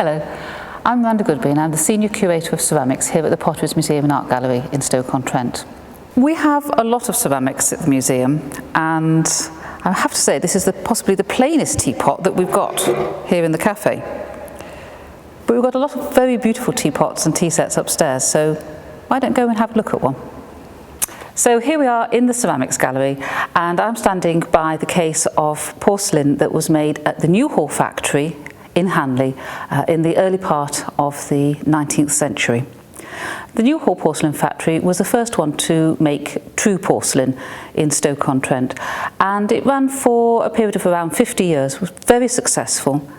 Hello, I'm Miranda Goody and I'm the Senior Curator of Ceramics here at the Potteries Museum and Art Gallery in Stoke-on-Trent. We have a lot of ceramics at the museum, and I have to say this is possibly the plainest teapot that we've got here in the cafe. But we've got a lot of very beautiful teapots and tea sets upstairs, so why don't go and have a look at one? So here we are in the ceramics gallery, and I'm standing by the case of porcelain that was made at the Newhall factory in Hanley in the early part of the 19th century. The Newhall porcelain factory was the first one to make true porcelain in Stoke-on-Trent, and it ran for a period of around 50 years, was very successful.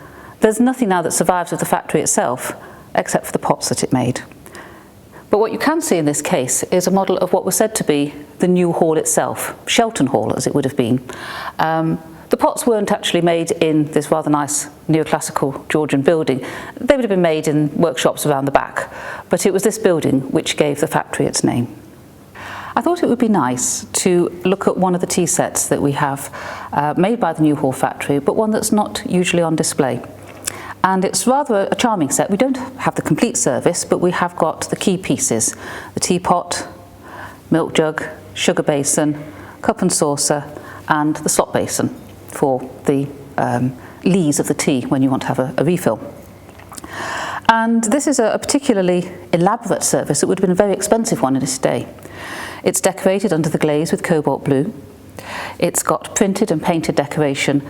There's nothing now that survives of the factory itself except for the pots that it made. But what you can see in this case is a model of what was said to be the new hall itself, Shelton Hall as it would have been. The pots weren't actually made in this rather nice neoclassical Georgian building. They would have been made in workshops around the back, but it was this building which gave the factory its name. I thought it would be nice to look at one of the tea sets that we have made by the Newhall factory, but one that's not usually on display. And it's rather a charming set. We don't have the complete service, but we have got the key pieces: the teapot, milk jug, sugar basin, cup and saucer, and the slop basin for the lees of the tea when you want to have a refill. And this is a particularly elaborate service. It would have been a very expensive one in its day. It's decorated under the glaze with cobalt blue. It's got printed and painted decoration,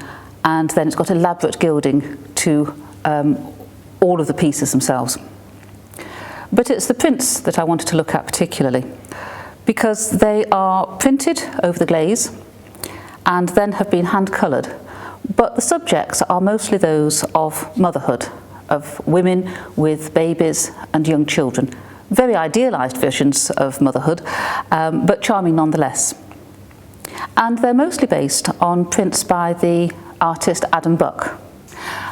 and then it's got elaborate gilding to all of the pieces themselves. But it's the prints that I wanted to look at particularly, because they are printed over the glaze and then have been hand coloured. But the subjects are mostly those of motherhood, of women with babies and young children. Very idealised versions of motherhood, but charming nonetheless. And they're mostly based on prints by the artist Adam Buck.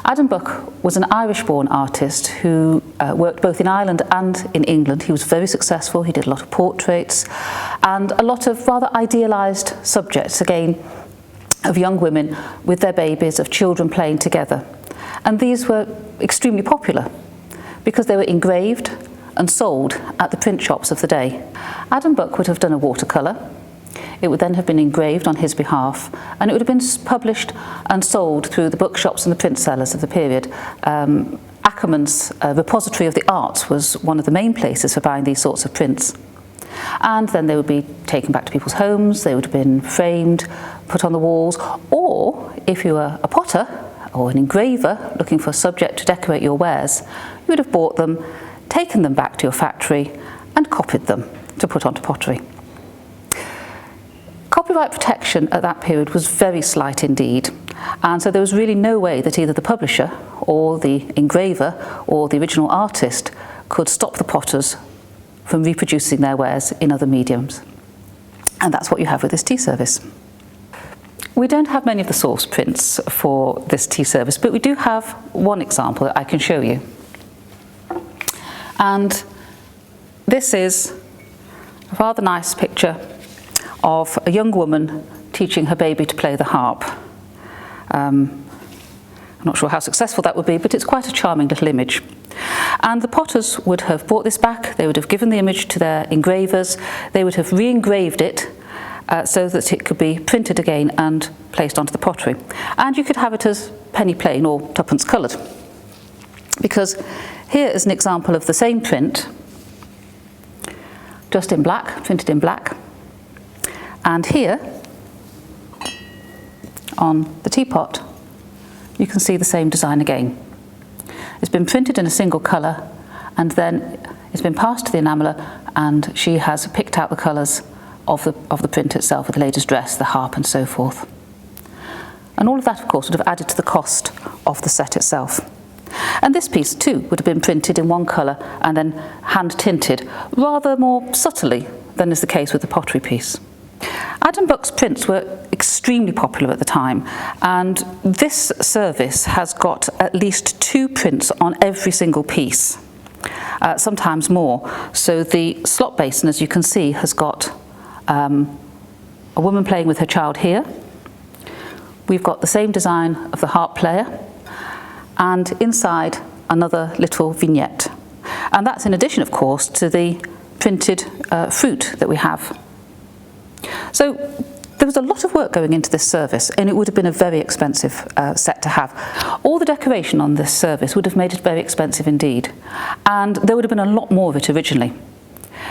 Adam Buck was an Irish-born artist who worked both in Ireland and in England. He was very successful. He did a lot of portraits and a lot of rather idealised subjects, again, of young women with their babies, of children playing together. And these were extremely popular because they were engraved and sold at the print shops of the day. Adam Buck would have done a watercolour. It would then have been engraved on his behalf, and it would have been published and sold through the bookshops and the print sellers of the period. Ackerman's Repository of the Arts was one of the main places for buying these sorts of prints. And then they would be taken back to people's homes, they would have been framed, put on the walls, or if you were a potter or an engraver looking for a subject to decorate your wares, you would have bought them, taken them back to your factory and copied them to put onto pottery. Copyright protection at that period was very slight indeed, and so there was really no way that either the publisher or the engraver or the original artist could stop the potters from reproducing their wares in other mediums. And that's what you have with this tea service. We don't have many of the source prints for this tea service, but we do have one example that I can show you. And this is a rather nice picture of a young woman teaching her baby to play the harp. I'm not sure how successful that would be, but it's quite a charming little image. And the potters would have brought this back, they would have given the image to their engravers, they would have re-engraved it so that it could be printed again and placed onto the pottery. And you could have it as penny plain or twopence coloured. Because here is an example of the same print, just in black, printed in black. And here, on the teapot, you can see the same design again. It's been printed in a single colour, and then it's been passed to the enameller, and she has picked out the colours of the print itself, with the lady's dress, the harp and so forth. And all of that, of course, would have added to the cost of the set itself. And this piece too would have been printed in one colour and then hand tinted, rather more subtly than is the case with the pottery piece. Adam Buck's prints were extremely popular at the time, and this service has got at least 2 prints on every single piece, sometimes more. So the slop basin, as you can see, has got a woman playing with her child here. We've got the same design of the harp player, and inside another little vignette. And that's in addition, of course, to the printed fruit that we have. So there was a lot of work going into this service, and it would have been a very expensive set to have. All the decoration on this service would have made it very expensive indeed, and there would have been a lot more of it originally.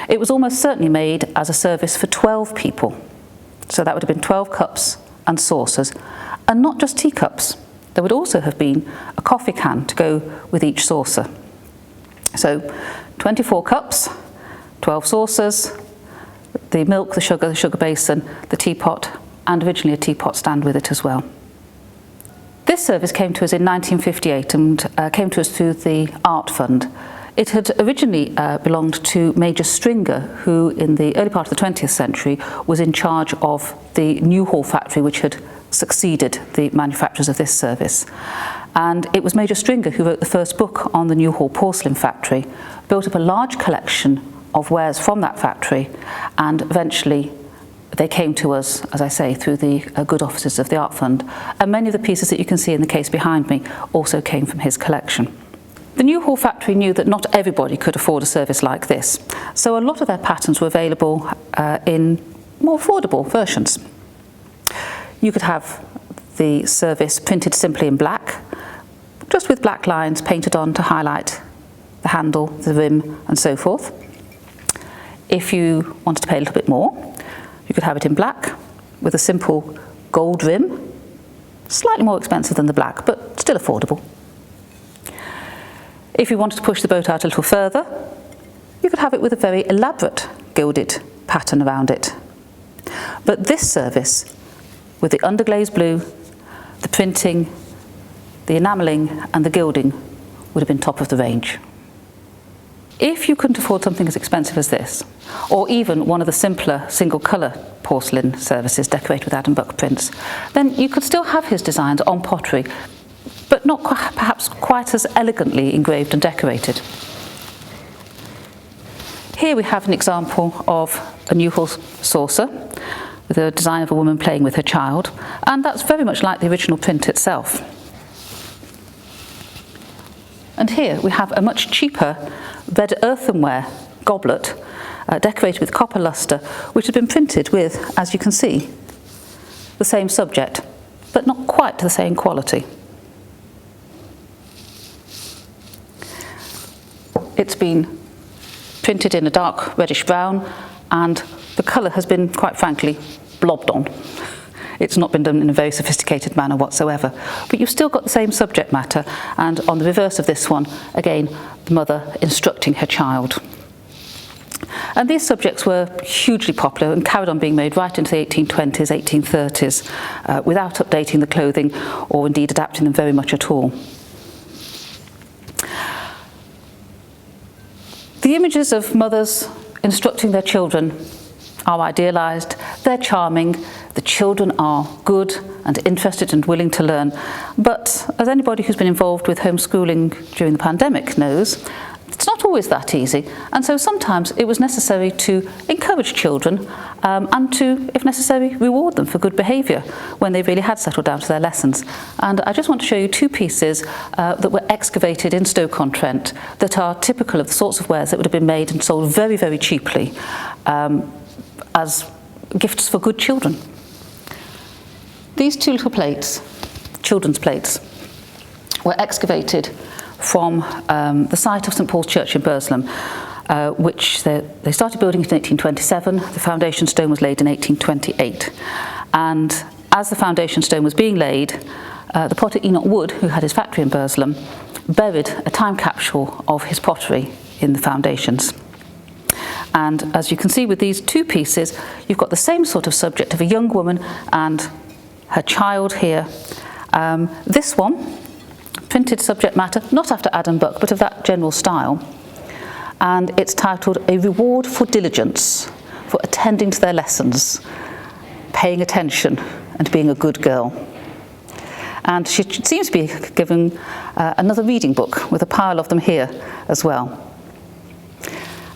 It was almost certainly made as a service for 12 people. So that would have been 12 cups and saucers, and not just teacups. There would also have been a coffee can to go with each saucer. So 24 cups, 12 saucers, the milk, the sugar basin, the teapot, and originally a teapot stand with it as well. This service came to us in 1958 and came to us through the Art Fund. It had originally belonged to Major Stringer, who in the early part of the 20th century was in charge of the Newhall factory, which had succeeded the manufacturers of this service. And it was Major Stringer who wrote the first book on the Newhall porcelain factory, built up a large collection of wares from that factory, and eventually they came to us, as I say, through the good offices of the Art Fund. And many of the pieces that you can see in the case behind me also came from his collection. The Newhall factory knew that not everybody could afford a service like this, so a lot of their patterns were available in more affordable versions. You could have the service printed simply in black, just with black lines painted on to highlight the handle, the rim, and so forth. If you wanted to pay a little bit more, you could have it in black with a simple gold rim, slightly more expensive than the black, but still affordable. If you wanted to push the boat out a little further, you could have it with a very elaborate gilded pattern around it. But this service, with the underglaze blue, the printing, the enamelling and the gilding, would have been top of the range. If you couldn't afford something as expensive as this, or even one of the simpler single colour porcelain services decorated with Adam Buck prints, then you could still have his designs on pottery, but not perhaps quite as elegantly engraved and decorated. Here we have an example of a Newhall saucer with a design of a woman playing with her child, and that's very much like the original print itself. And here we have a much cheaper red earthenware goblet decorated with copper lustre, which has been printed with, as you can see, the same subject, but not quite to the same quality. It's been printed in a dark reddish brown, and the colour has been, quite frankly, blobbed on. It's not been done in a very sophisticated manner whatsoever. But you've still got the same subject matter, and on the reverse of this one, again, the mother instructing her child. And these subjects were hugely popular and carried on being made right into the 1820s, 1830s, without updating the clothing or indeed adapting them very much at all. The images of mothers instructing their children are idealised, they're charming, the children are good and interested and willing to learn. But as anybody who's been involved with homeschooling during the pandemic knows, it's not always that easy. And so sometimes it was necessary to encourage children and to, if necessary, reward them for good behaviour when they really had settled down to their lessons. And I just want to show you two pieces that were excavated in Stoke-on-Trent that are typical of the sorts of wares that would have been made and sold very, very cheaply as gifts for good children. These two little plates, children's plates, were excavated from the site of St Paul's Church in Burslem, which they started building in 1827. The foundation stone was laid in 1828. And as the foundation stone was being laid, the potter Enoch Wood, who had his factory in Burslem, buried a time capsule of his pottery in the foundations. And as you can see with these two pieces, you've got the same sort of subject of a young woman and her child here. This one, printed subject matter, not after Adam Buck, but of that general style. And it's titled A Reward for Diligence, for attending to their lessons, paying attention and being a good girl. And she seems to be given another reading book with a pile of them here as well.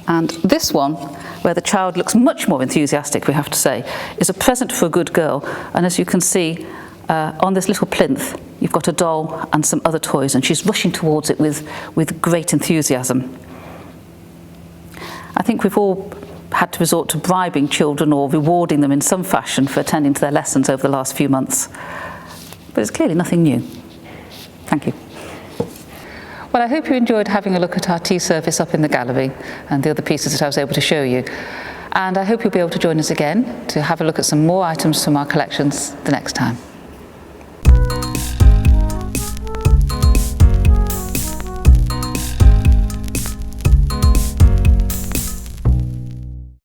And this one, where the child looks much more enthusiastic, we have to say, is a present for a good girl. And as you can see, on this little plinth, you've got a doll and some other toys, and she's rushing towards it with great enthusiasm. I think we've all had to resort to bribing children or rewarding them in some fashion for attending to their lessons over the last few months. But it's clearly nothing new. Thank you. Well, I hope you enjoyed having a look at our tea service up in the gallery and the other pieces that I was able to show you. And I hope you'll be able to join us again to have a look at some more items from our collections the next time.